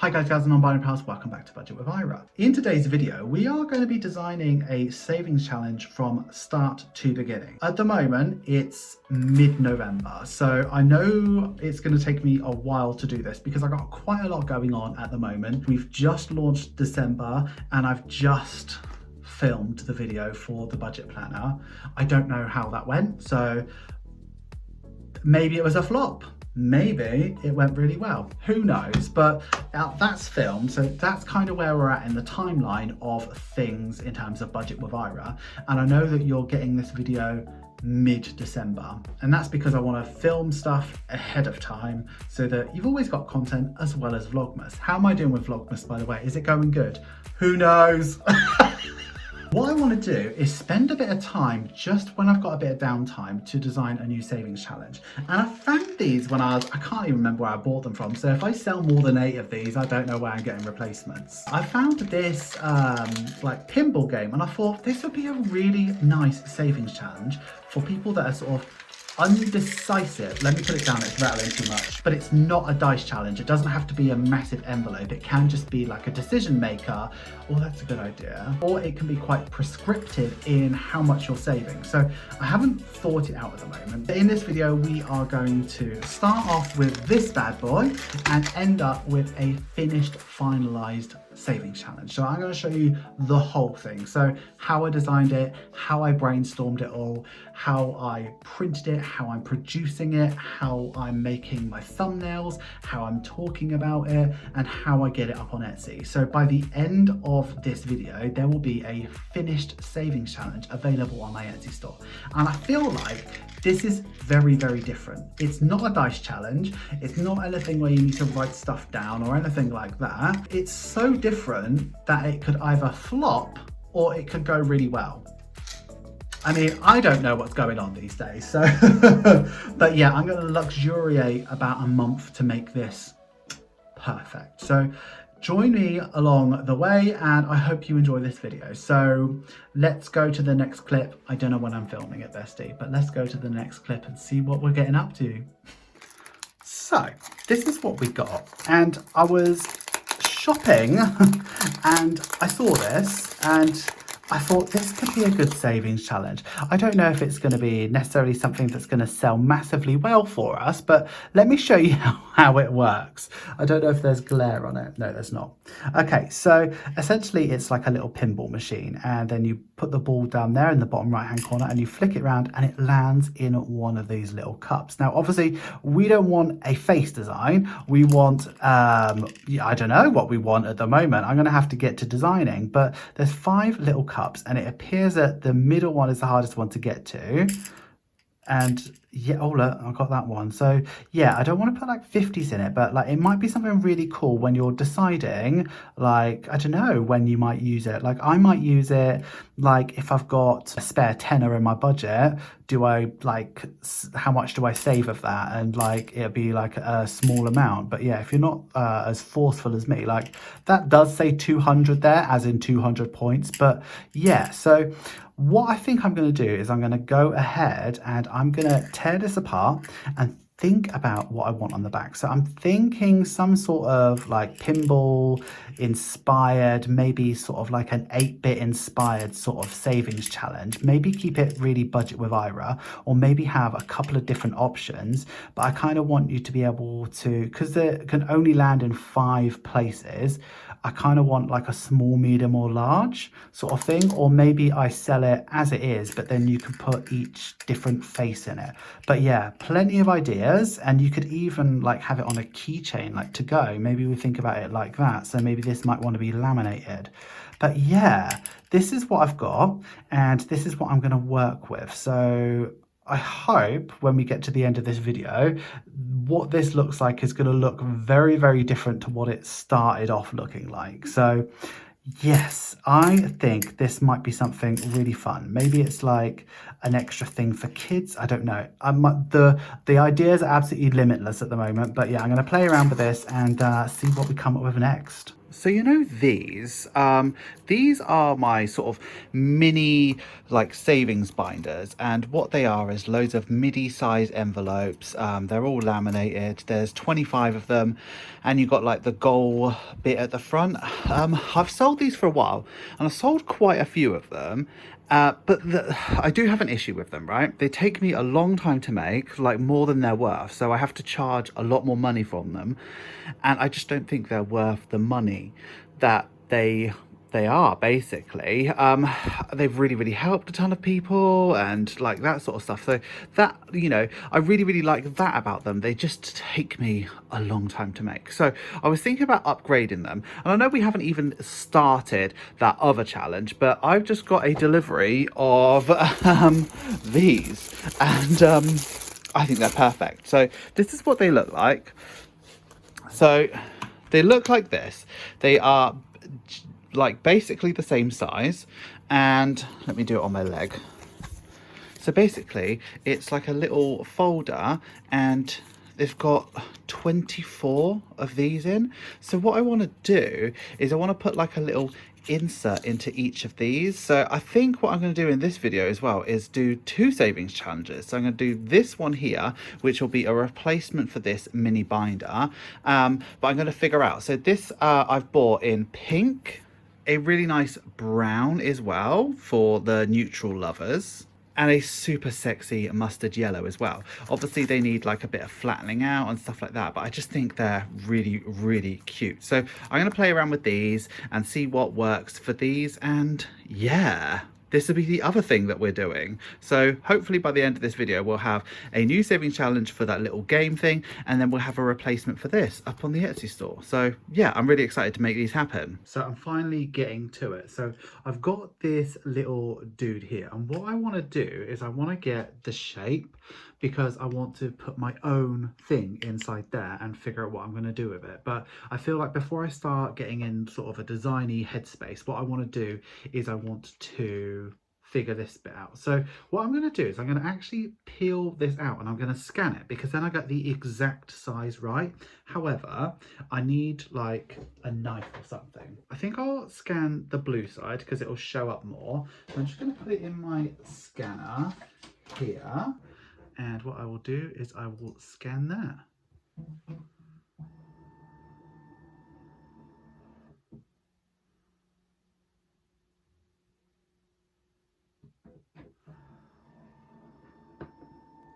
Hi guys, and non-binary pals, welcome back to Budget with Ira. In today's video, we are going to be designing a savings challenge from start to beginning. At the moment, it's mid-November, so I know it's going to take me a while to do this because I've got quite a lot going on at the moment. We've just launched December and I've just filmed the video for the budget planner. I don't know how that went, so maybe it was a flop. Maybe it went really well, who knows, but that's filmed, so that's kind of where we're at in the timeline of things in terms of Budget with Ira. And I know that you're getting this video mid-December, and that's because I want to film stuff ahead of time so that you've always got content as well as Vlogmas. How am I doing with Vlogmas, by the way? Is it going good? Who knows? What I want to do is spend a bit of time just when I've got a bit of downtime to design a new savings challenge. And I found these when I can't even remember where I bought them from. So if I sell more than 8 of these, I don't know where I'm getting replacements. I found this like pinball game and I thought this would be a really nice savings challenge for people that are sort of undecisive. Let me put it down, it's rattling too much. But it's not a dice challenge. It doesn't have to be a massive envelope. It can just be like a decision maker. Oh, that's a good idea. Or it can be quite prescriptive in how much you're saving. So I haven't thought it out at the moment. But in this video, we are going to start off with this bad boy and end up with a finished, finalized savings challenge. So I'm going to show you the whole thing. So how I designed it, how I brainstormed it all, how I printed it, how I'm producing it, how I'm making my thumbnails, how I'm talking about it, and how I get it up on Etsy. So by the end of this video, there will be a finished savings challenge available on my Etsy store. And I feel like this is very, very different. It's not a dice challenge. It's not anything where you need to write stuff down or anything like that. It's so different that it could either flop or it could go really well. I mean, I don't know what's going on these days, so, but yeah, I'm going to luxuriate about a month to make this perfect. So join me along the way and I hope you enjoy this video. So let's go to the next clip. I don't know when I'm filming it, bestie, but let's go to the next clip and see what we're getting up to. So this is what we got, and I was shopping and I saw this and I thought this could be a good savings challenge. I don't know if it's going to be necessarily something that's going to sell massively well for us, but let me show you how it works. I don't know if there's glare on it. No, there's not. Okay, so essentially it's like a little pinball machine, and then you put the ball down there in the bottom right hand corner and you flick it around and it lands in one of these little cups. Now obviously we don't want a face design. We want I don't know what we want at the moment. I'm going to have to get to designing, but there's 5 little cups and it appears that the middle one is the hardest one to get to. And yeah, oh look, I got that one. So yeah, I don't want to put like 50s in it, but like it might be something really cool when you're deciding, like, I don't know when you might use it. Like I might use it like if I've got a spare tenner in my budget, do I like, how much do I save of that? And like it'll be like a small amount. But yeah, if you're not as forceful as me, like that does say 200 there, as in 200 points. But yeah, so what I think I'm going to do is I'm going to go ahead and I'm going to tear this apart and think about what I want on the back. So I'm thinking some sort of like pinball inspired, maybe sort of like an 8-bit inspired sort of savings challenge. Maybe keep it really Budget with Ira, or maybe have a couple of different options. But I kind of want you to be able to, because it can only land in 5 places, I kind of want like a small, medium or large sort of thing, or maybe I sell it as it is, but then you can put each different face in it. But yeah, plenty of ideas, and you could even like have it on a keychain, like to go. Maybe we think about it like that. So maybe this might want to be laminated. But yeah, this is what I've got, and this is what I'm going to work with. So I hope when we get to the end of this video, what this looks like is going to look very, very different to what it started off looking like. So yes, I think this might be something really fun. Maybe it's like an extra thing for kids. I don't know. The ideas are absolutely limitless at the moment. But yeah, I'm going to play around with this and see what we come up with next. So you know these are my sort of mini like savings binders, and what they are is loads of midi size envelopes. They're all laminated. There's 25 of them, and you've got like the goal bit at the front. I've sold these for a while, and I've sold quite a few of them. I do have an issue with them, right? They take me a long time to make, like more than they're worth. So I have to charge a lot more money from them. And I just don't think they're worth the money that they are, basically. They've really helped a ton of people and like that sort of stuff. So that, you know, I really like that about them. They just take me a long time to make. So I was thinking about upgrading them, and I know we haven't even started that other challenge, but I've just got a delivery of these, and I think they're perfect. So this is what they look like. So they look like this. They are like basically the same size, and let me do it on my leg. So basically it's like a little folder, and they've got 24 of these in. So what I want to do is I want to put like a little insert into each of these. So I think what I'm going to do in this video as well is do 2 savings challenges. So I'm going to do this one here, which will be a replacement for this mini binder, but I'm going to figure out. So this I've bought in pink, a really nice brown as well for the neutral lovers, and a super sexy mustard yellow as well. Obviously they need like a bit of flattening out and stuff like that, but I just think they're really cute. So I'm going to play around with these and see what works for these, and yeah, this will be the other thing that we're doing. So hopefully by the end of this video we'll have a new saving challenge for that little game thing, and then we'll have a replacement for this up on the Etsy store. So yeah, I'm really excited to make these happen. So I'm finally getting to it. So I've got this little dude here, and what I want to do is I want to get the shape, because I want to put my own thing inside there and figure out what I'm going to do with it. But I feel like before I start getting in sort of a designy headspace, what I want to do is I want to figure this bit out. So what I'm going to do is I'm going to actually peel this out, and I'm going to scan it, because then I get the exact size right. However, I need like a knife or something. I think I'll scan the blue side because it will show up more. So I'm just going to put it in my scanner here. And what I will do is I will scan that.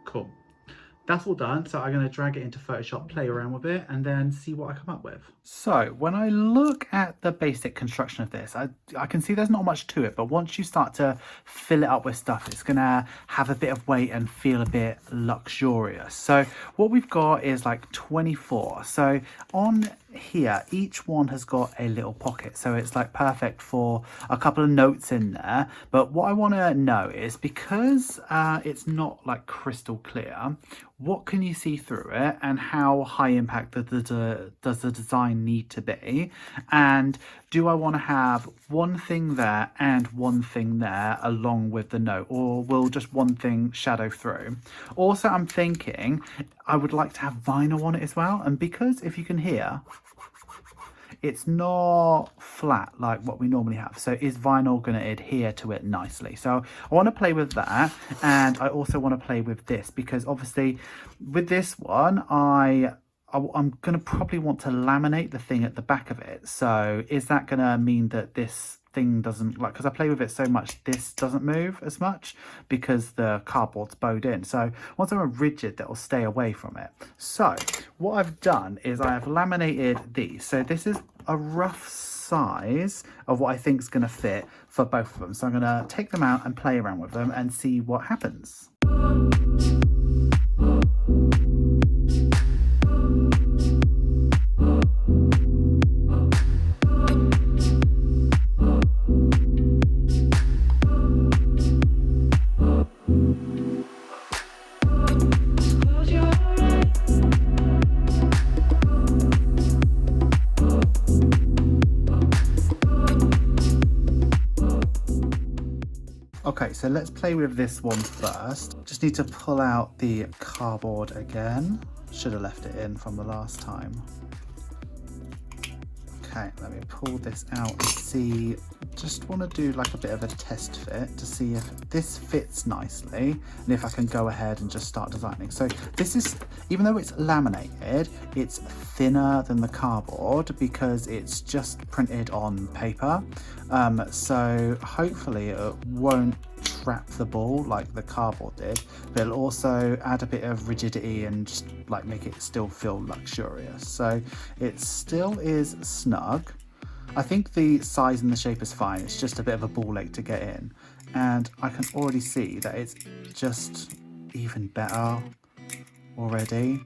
Cool. That's all done. So I'm going to drag it into Photoshop, play around with it, and then see what I come up with. So when I look at the basic construction of this, I can see there's not much to it, but once you start to fill it up with stuff, it's going to have a bit of weight and feel a bit luxurious. So what we've got is like 24. So on here, each one has got a little pocket, so it's like perfect for a couple of notes in there. But what I want to know is, because it's not like crystal clear, what can you see through it, and how high impact does the design need to be, and do I want to have one thing there and one thing there along with the note, or will just one thing shadow through? Also, I'm thinking I would like to have vinyl on it as well, and because if you can hear, it's not flat like what we normally have, so is vinyl going to adhere to it nicely? So I want to play with that, and I also want to play with this, because obviously with this one I'm going to probably want to laminate the thing at the back of it. So is that going to mean that this thing doesn't, like, because I play with it so much, this doesn't move as much because the cardboard's bowed in. So once I'm rigid, that will stay away from it. So what I've done is I have laminated these. So this is a rough size of what I think is going to fit for both of them. So I'm going to take them out and play around with them and see what happens. Okay, so let's play with this one first. Just need to pull out the cardboard again. Should have left it in from the last time. Okay, let me pull this out and see. Just want to do like a bit of a test fit to see if this fits nicely and if I can go ahead and just start designing. So this is, even though it's laminated, it's thinner than the cardboard because it's just printed on paper. So hopefully it won't trap the ball like the cardboard did, but it'll also add a bit of rigidity and just like make it still feel luxurious. So it still is snug. I think the size and the shape is fine. It's just a bit of a ball ache to get in, and I can already see that it's just even better already.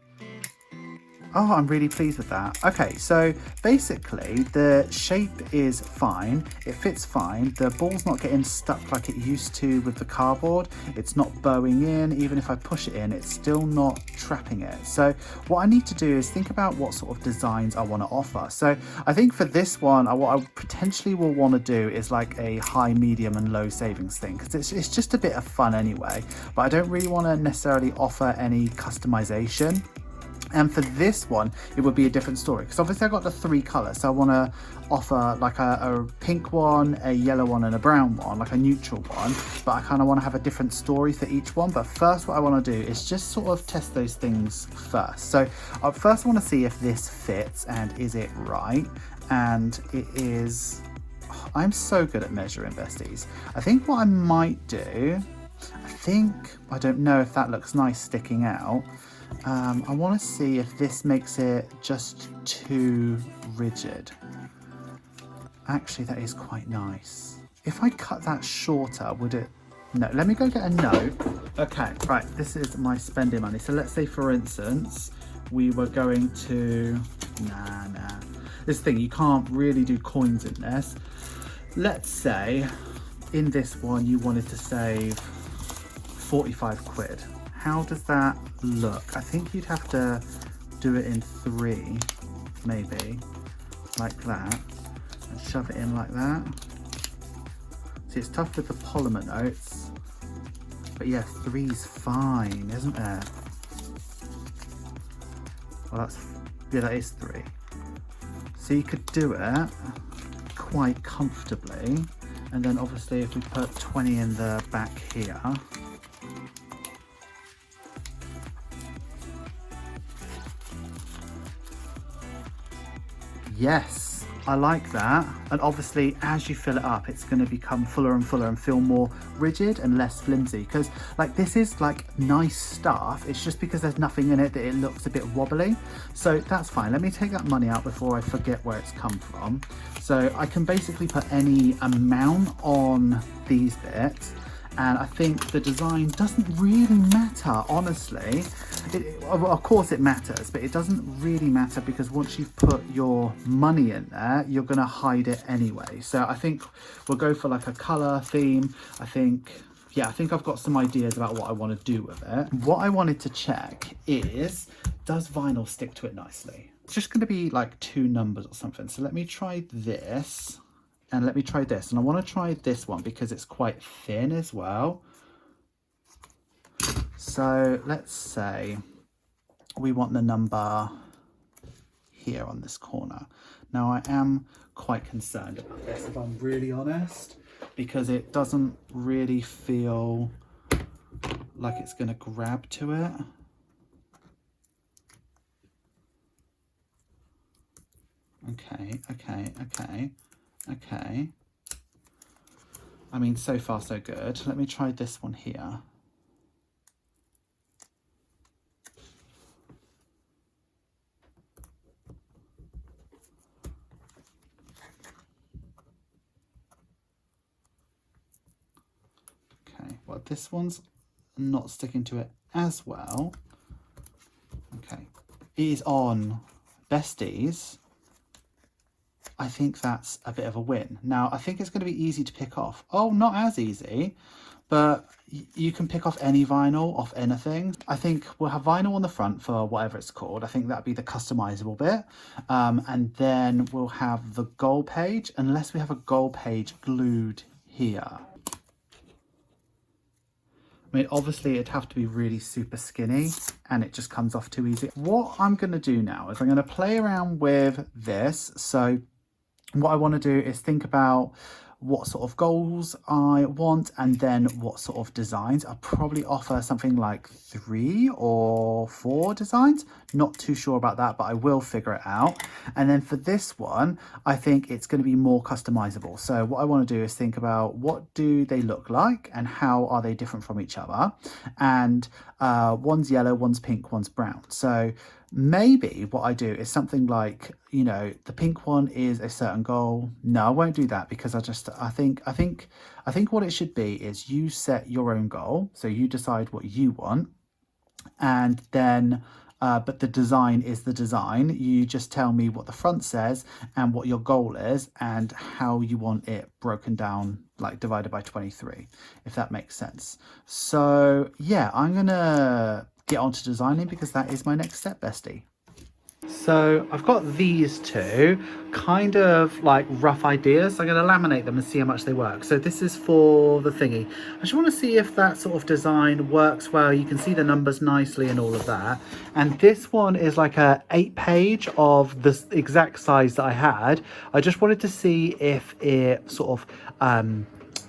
Oh, I'm really pleased with that. Okay, so basically the shape is fine. It fits fine. The ball's not getting stuck like it used to with the cardboard. It's not bowing in. Even if I push it in, it's still not trapping it. So what I need to do is think about what sort of designs I want to offer. So I think for this one, what I potentially will want to do is like a high, medium and low savings thing, because it's just a bit of fun anyway. But I don't really want to necessarily offer any customization. And for this one, it would be a different story, because obviously I got the 3 colors. So I want to offer like a pink one, a yellow one and a brown one, like a neutral one. But I kind of want to have a different story for each one. But first what I want to do is just sort of test those things first. So first I want to see if this fits and is it right. And it is. I'm so good at measuring, besties. I think what I might do, I don't know if that looks nice sticking out. I want to see if this makes it just too rigid. Actually, that is quite nice. If I cut that shorter, would it? No, let me go get a note. Okay, right, this is my spending money. So let's say, for instance, we were going to, this thing, you can't really do coins in this. Let's say in this one, you wanted to save 45 quid. How does that look? I think you'd have to do it in 3, maybe, like that, and shove it in like that. See, it's tough with the polymer notes, but yeah, 3's fine, isn't it? Well, that is 3. So you could do it quite comfortably, and then obviously if we put 20 in the back here, yes, I like that. And obviously as you fill it up, it's going to become fuller and fuller and feel more rigid and less flimsy, because like this is like nice stuff. It's just because there's nothing in it that it looks a bit wobbly. So that's fine. Let me take that money out before I forget where it's come from. So I can basically put any amount on these bits. And I think the design doesn't really matter, honestly. Of course it matters, but it doesn't really matter, because once you've put your money in there, you're going to hide it anyway. So I think we'll go for like a color theme. I think I've got some ideas about what I want to do with it. What I wanted to check is, does vinyl stick to it nicely? It's just going to be like 2 numbers or something. So let me try this. And let me try this, and I want to try this one because it's quite thin as well. So let's say we want the number here on this corner. Now I am quite concerned about this, if I'm really honest, because it doesn't really feel like it's going to grab to it. Okay. I mean, so far so good. Let me try this one here. Okay, well, this one's not sticking to it as well. Okay, it is on besties. I think that's a bit of a win. Now, I think it's going to be easy to pick off. Oh, not as easy, but you can pick off any vinyl off anything. I think we'll have vinyl on the front for whatever it's called. I think that'd be the customizable bit. And then we'll have the goal page, unless we have a goal page glued here. I mean, obviously it'd have to be really super skinny and it just comes off too easy. What I'm going to do now is I'm going to play around with this. So what I want to do is think about what sort of goals I want and then what sort of designs. I'll probably offer something like 3 or 4 designs. Not too sure about that, but I will figure it out. And then for this one, I think it's going to be more customizable. So what I want to do is think about what do they look like and how are they different from each other. And one's yellow, one's pink, one's brown. So maybe what I do is something like, you know, the pink one is a certain goal. No, I won't do that because I think what it should be is you set your own goal. So you decide what you want, and then but the design is the design. You just tell me what the front says and what your goal is and how you want it broken down, like divided by 23, if that makes sense. So yeah, I'm gonna get on to designing because that is my next step, bestie. So I've got these two kind of like rough ideas. I'm going to laminate them and see how much they work. So this is for the thingy. I just want to see if that sort of design works well. You can see the numbers nicely and all of that. And this one is like a 8-page of the exact size that I had. I just wanted to see if it sort of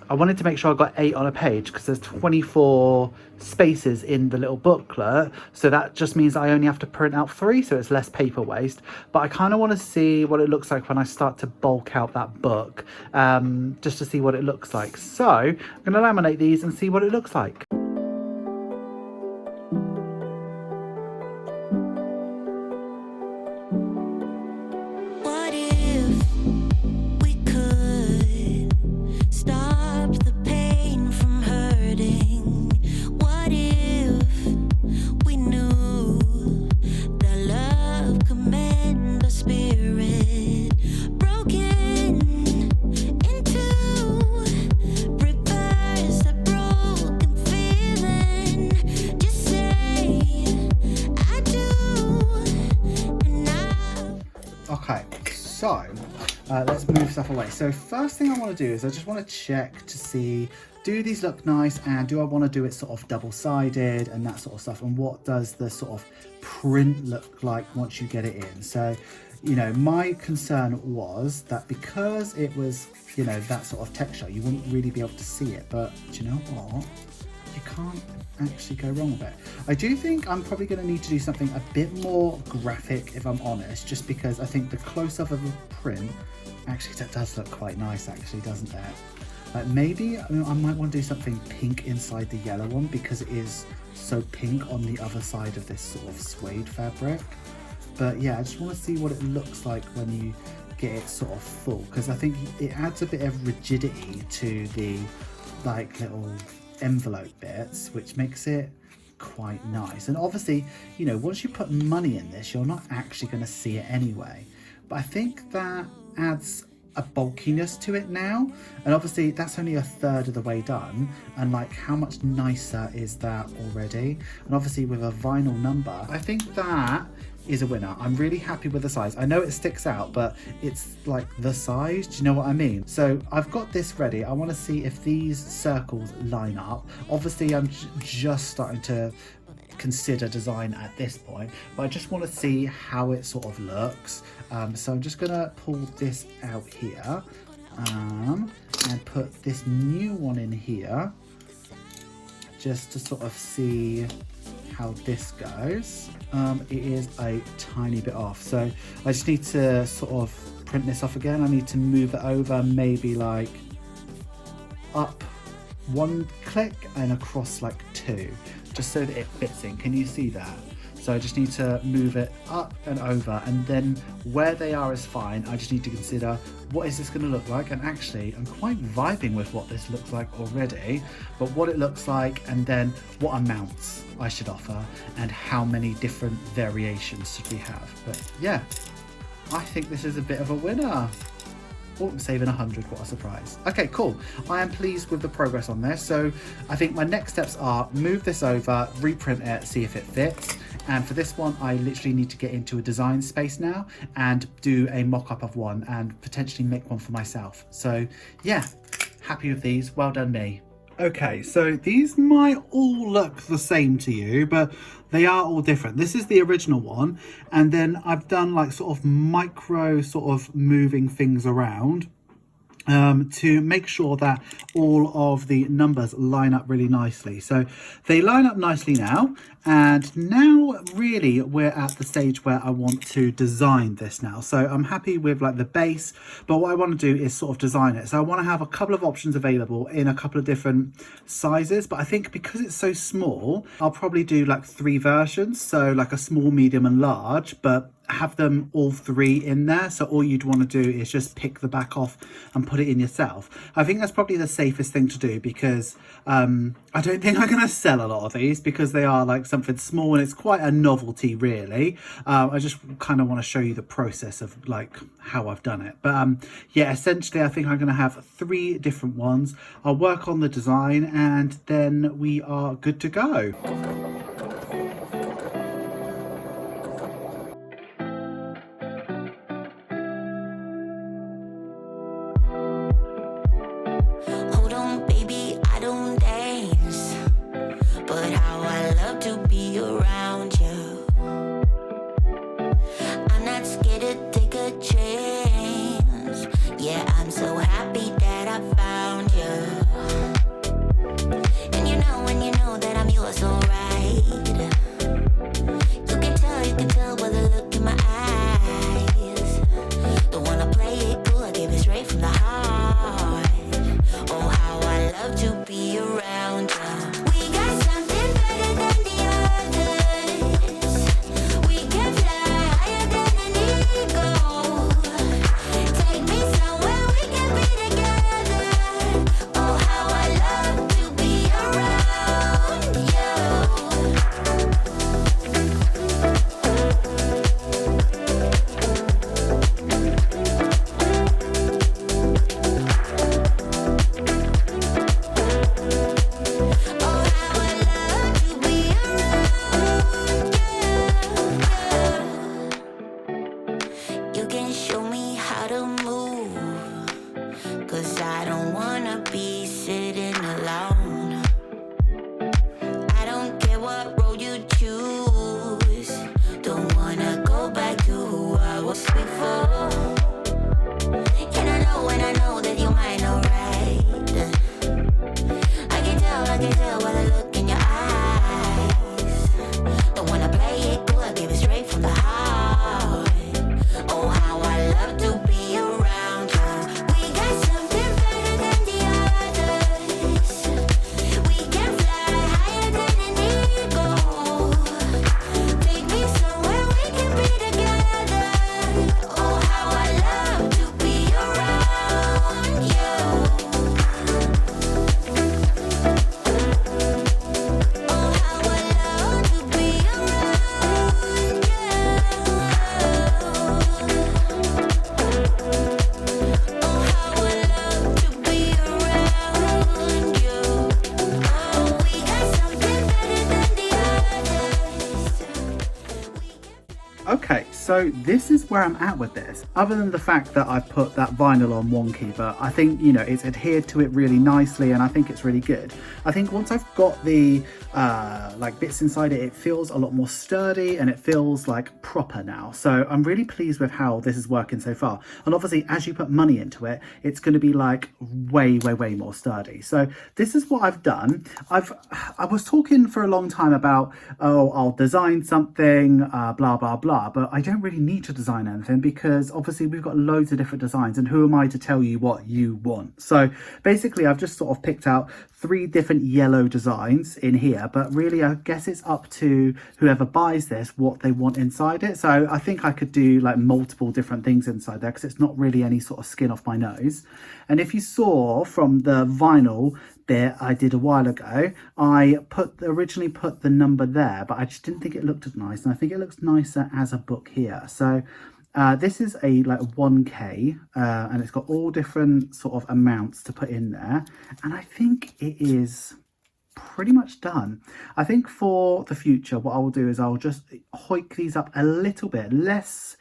I wanted to make sure I got 8 on a page because there's 24 spaces in the little booklet. So that just means I only have to print out 3, so it's less paper waste. But I kind of want to see what it looks like when I start to bulk out that book, just to see what it looks like. So I'm going to laminate these and see what it looks like. So let's move stuff away. So first thing I want to do is I just want to check to see, do these look nice, and do I want to do it sort of double-sided and that sort of stuff, and what does the sort of print look like once you get it in. So, you know, my concern was that because it was, you know, that sort of texture, you wouldn't really be able to see it, but do you know what? You can't actually go wrong with it. I do think I'm probably going to need to do something a bit more graphic, if I'm honest, just because I think the close-up of the print, actually that does look quite nice actually, doesn't it? Like maybe I might want to do something pink inside the yellow one because it is so pink on the other side of this sort of suede fabric. But yeah, I just want to see what it looks like when you get it sort of full, because I think it adds a bit of rigidity to the like little envelope bits, which makes it quite nice. And obviously, you know, once you put money in this, you're not actually going to see it anyway, but I think that adds a bulkiness to it now, and obviously that's only a third of the way done, and like how much nicer is that already? And obviously with a vinyl number, I think that is a winner. I'm really happy with the size. I know it sticks out, but it's like the size, do you know what I mean? So I've got this ready. I want to see if these circles line up. Obviously I'm just starting to consider design at this point, but I just want to see how it sort of looks. So I'm just gonna pull this out here and put this new one in here just to sort of see how this goes. It is a tiny bit off, so I just need to sort of print this off again. I need to move it over maybe like up 1 click and across like 2, just so that it fits in. Can you see that? So I just need to move it up and over, and then where they are is fine. I just need to consider what is this going to look like, and actually I'm quite vibing with what this looks like already, but what it looks like, and then what amounts I should offer and how many different variations should we have. But yeah, I think this is a bit of a winner. Oh, I'm saving 100, what a surprise. Okay, cool. I am pleased with the progress on this. So I think my next steps are move this over, reprint it, see if it fits. And for this one, I literally need to get into a design space now and do a mock-up of one and potentially make one for myself. So yeah, happy with these. Well done me. Okay, so these might all look the same to you, but they are all different. This is the original one, and then I've done like sort of micro sort of moving things around to make sure that all of the numbers line up really nicely. So they line up nicely now, and now really we're at the stage where I want to design this now. So I'm happy with like the base, but what I want to do is sort of design it. So I want to have a couple of options available in a couple of different sizes, but I think because it's so small, I'll probably do like 3 versions. So like a small, medium and large, but have them all 3 in there. So all you'd want to do is just pick the back off and put it in yourself. I think that's probably the safest thing to do, because I don't think I'm going to sell a lot of these because they are like something small and it's quite a novelty really. I just kind of want to show you the process of like how I've done it. But yeah, essentially I think I'm going to have 3 different ones. I'll work on the design and then we are good to go. Okay, so this is where I'm at with this. Other than the fact that I put that vinyl on wonky, but I think, you know, it's adhered to it really nicely and I think it's really good. I think once I've got the like bits inside it, it feels a lot more sturdy and it feels like proper now. So I'm really pleased with how this is working so far. And obviously as you put money into it, it's going to be like way more sturdy. So this is what I've done. I was talking for a long time about, oh, I'll design something, blah, blah, blah, but I don't really need to design anything because obviously we've got loads of different designs and who am I to tell you what you want? So basically I've just sort of picked out 3 different yellow designs in here, but really I guess it's up to whoever buys this what they want inside it. So I think I could do like multiple different things inside there because it's not really any sort of skin off my nose. And if you saw from the vinyl bit I did a while ago, I originally put the number there, but I just didn't think it looked as nice, and I think it looks nicer as a book here. So this is a like 1K and it's got all different sort of amounts to put in there, and I think it is pretty much done. I think for the future what I will do is I'll just hoik these up a little bit less,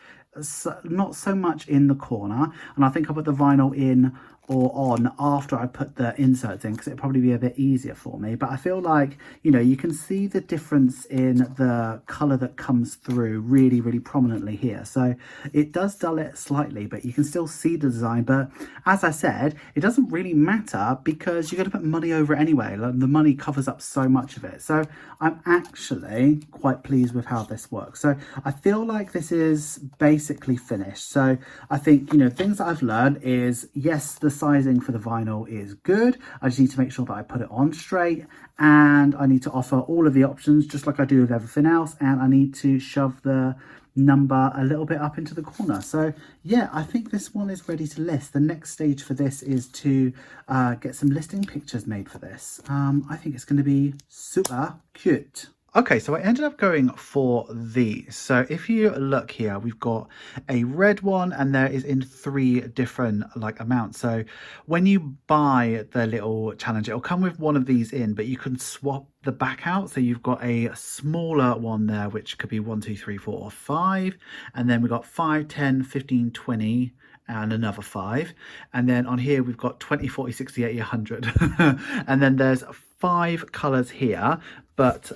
not so much in the corner, and I think I'll put the vinyl in or on after I put the inserts in, because it'd probably be a bit easier for me. But I feel like, you know, you can see the difference in the color that comes through really, really prominently here. So it does dull it slightly, but you can still see the design. But as I said, it doesn't really matter because you're going to put money over it anyway. Like, the money covers up so much of it. So I'm actually quite pleased with how this works. So I feel like this is basically finished. So I think, you know, things that I've learned is, yes, the sizing for the vinyl is good. I just need to make sure that I put it on straight, and I need to offer all of the options just like I do with everything else, and I need to shove the number a little bit up into the corner. So yeah, I think this one is ready to list. The next stage for this is to get some listing pictures made for this. I think it's going to be super cute. Okay, so I ended up going for these. So if you look here, we've got a red one, and there is in 3 different like amounts. So when you buy the little challenge, it'll come with one of these in, but you can swap the back out. So you've got a smaller one there, which could be 1, 2, 3, 4, or 5. And then we've got 5, 10, 15, 20. And another 5, and then on here we've got 20, 40, 60, 80, 100. And then there's 5 colors here, but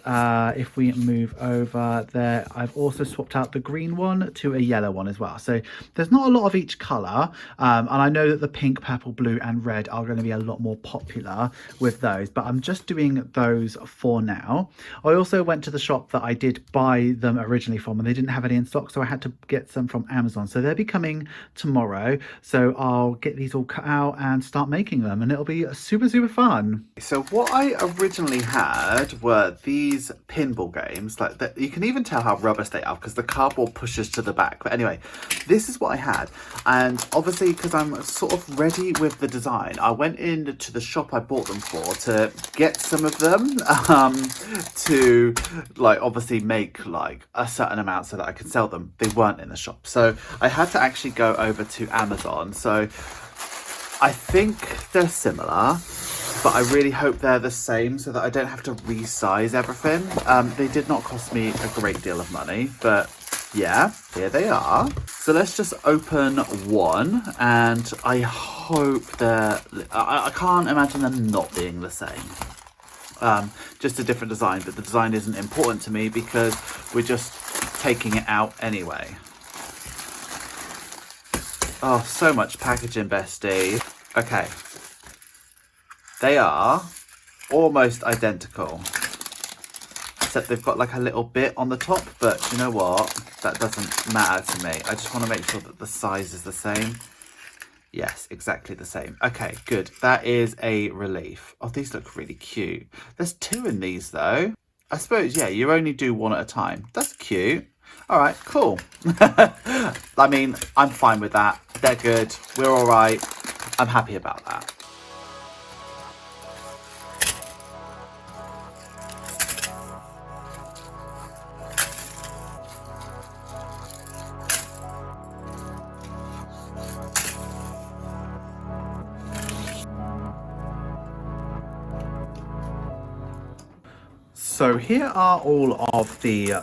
if we move over there, I've also swapped out the green one to a yellow one as well. So there's not a lot of each color, and I know that the pink, purple, blue and red are going to be a lot more popular with those, but I'm just doing those for now. I also went to the shop that I did buy them originally from, and they didn't have any in stock, so I had to get some from Amazon. So they'll be coming tomorrow, so I'll get these all cut out and start making them, and it'll be super, super fun. So what I originally had were these pinball games, like that. You can even tell how rubbish they are because the cardboard pushes to the back. But anyway, this is what I had, and obviously because I'm sort of ready with the design, I went into the shop I bought them for to get some of them to like obviously make like a certain amount so that I could sell them. They weren't in the shop, so I had to actually go over to Amazon. So I think they're similar, but I really hope they're the same so that I don't have to resize everything. They did not cost me a great deal of money, but yeah, here they are. So let's just open one, and I hope they're, I can't imagine them not being the same. Just a different design, but the design isn't important to me because we're just taking it out anyway. Oh, so much packaging, bestie. Okay. They are almost identical, except they've got like a little bit on the top, but you know what? That doesn't matter to me. I just want to make sure that the size is the same. Yes, exactly the same. Okay, good. That is a relief. Oh, these look really cute. There's 2 in these though. I suppose, yeah, you only do one at a time. That's cute. All right, cool. I mean, I'm fine with that. They're good. We're all right. I'm happy about that. So here are all of the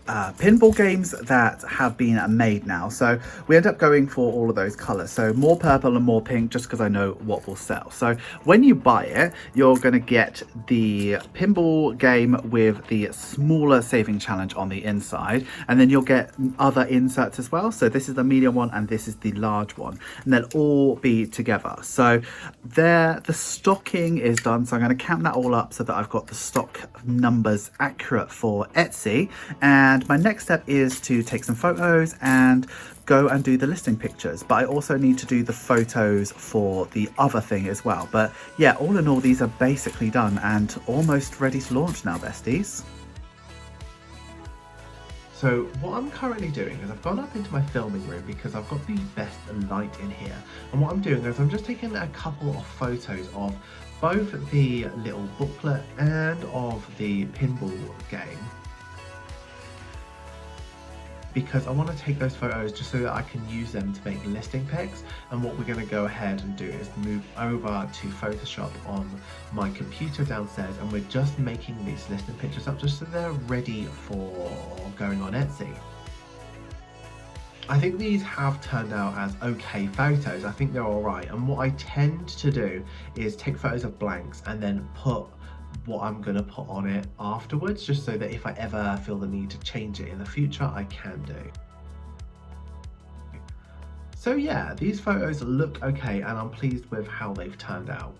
pinball games that have been made now. So we end up going for all of those colors, so more purple and more pink, just because I know what will sell. So when you buy it, you're going to get the pinball game with the smaller saving challenge on the inside, and then you'll get other inserts as well. So this is the medium one and this is the large one, and they'll all be together. So there, the stocking is done, so I'm going to count that all up so that I've got the stock numbers accurate for Etsy. And my next step is to take some photos and go and do the listing pictures, but I also need to do the photos for the other thing as well. But yeah, all in all, these are basically done and almost ready to launch now, besties. So what I'm currently doing is I've gone up into my filming room because I've got the best light in here, and what I'm doing is I'm just taking a couple of photos of both the little booklet and of the pinball game, because I want to take those photos just so that I can use them to make listing pics. And what we're going to go ahead and do is move over to Photoshop on my computer downstairs, and we're just making these listing pictures up just so they're ready for going on Etsy. I think these have turned out as okay photos. I think they're all right. And what I tend to do is take photos of blanks and then put what I'm gonna put on it afterwards, just so that if I ever feel the need to change it in the future, I can do. So yeah, these photos look okay and I'm pleased with how they've turned out.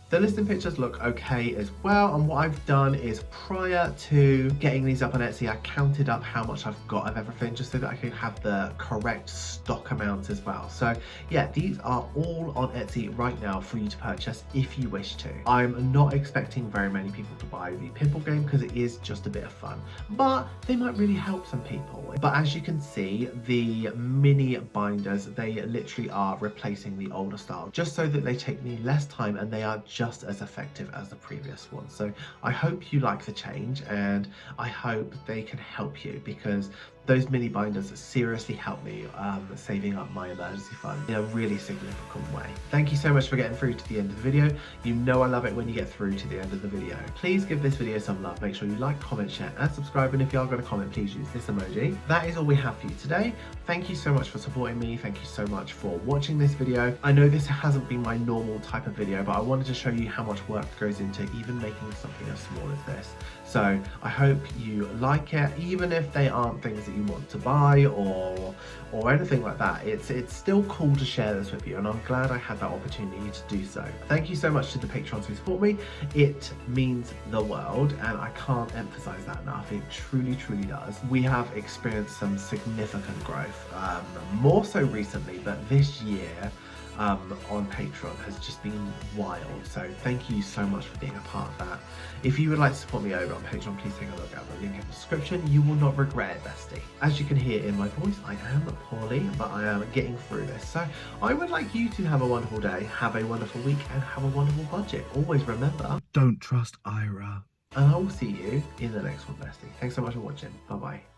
The listing pictures look okay as well, and what I've done is, prior to getting these up on Etsy, I counted up how much I've got of everything just so that I can have the correct stock amounts as well. So yeah, these are all on Etsy right now for you to purchase if you wish to. I'm not expecting very many people to buy the pinball game because it is just a bit of fun, but they might really help some people. But as you can see, the mini binders, they literally are replacing the older style just so that they take me less time and they are just as effective as the previous one. So I hope you like the change, and I hope they can help you, because those mini binders seriously help me saving up my emergency fund in a really significant way. Thank you so much for getting through to the end of the video. You know I love it when you get through to the end of the video. Please give this video some love. Make sure you like, comment, share and subscribe, and if you are going to comment, please use this emoji. That is all we have for you today. Thank you so much for supporting me. Thank you so much for watching this video. I know this hasn't been my normal type of video, but I wanted to show you how much work goes into even making something as small as this. So I hope you like it, even if they aren't things that you want to buy or anything like that. It's still cool to share this with you, and I'm glad I had that opportunity to do so. Thank you so much to the patrons who support me. It means the world, and I can't emphasize that enough. It truly does. We have experienced some significant growth, more so recently, but this year on Patreon has just been wild. So thank you so much for being a part of that. If you would like to support me over on Patreon, please take a look at the link in the description. You will not regret it, bestie. As you can hear in my voice, I am poorly, but I am getting through this. So I would like you to have a wonderful day, have a wonderful week, and have a wonderful budget. Always remember, don't trust Ira. And I will see you in the next one, bestie. Thanks so much for watching. Bye bye.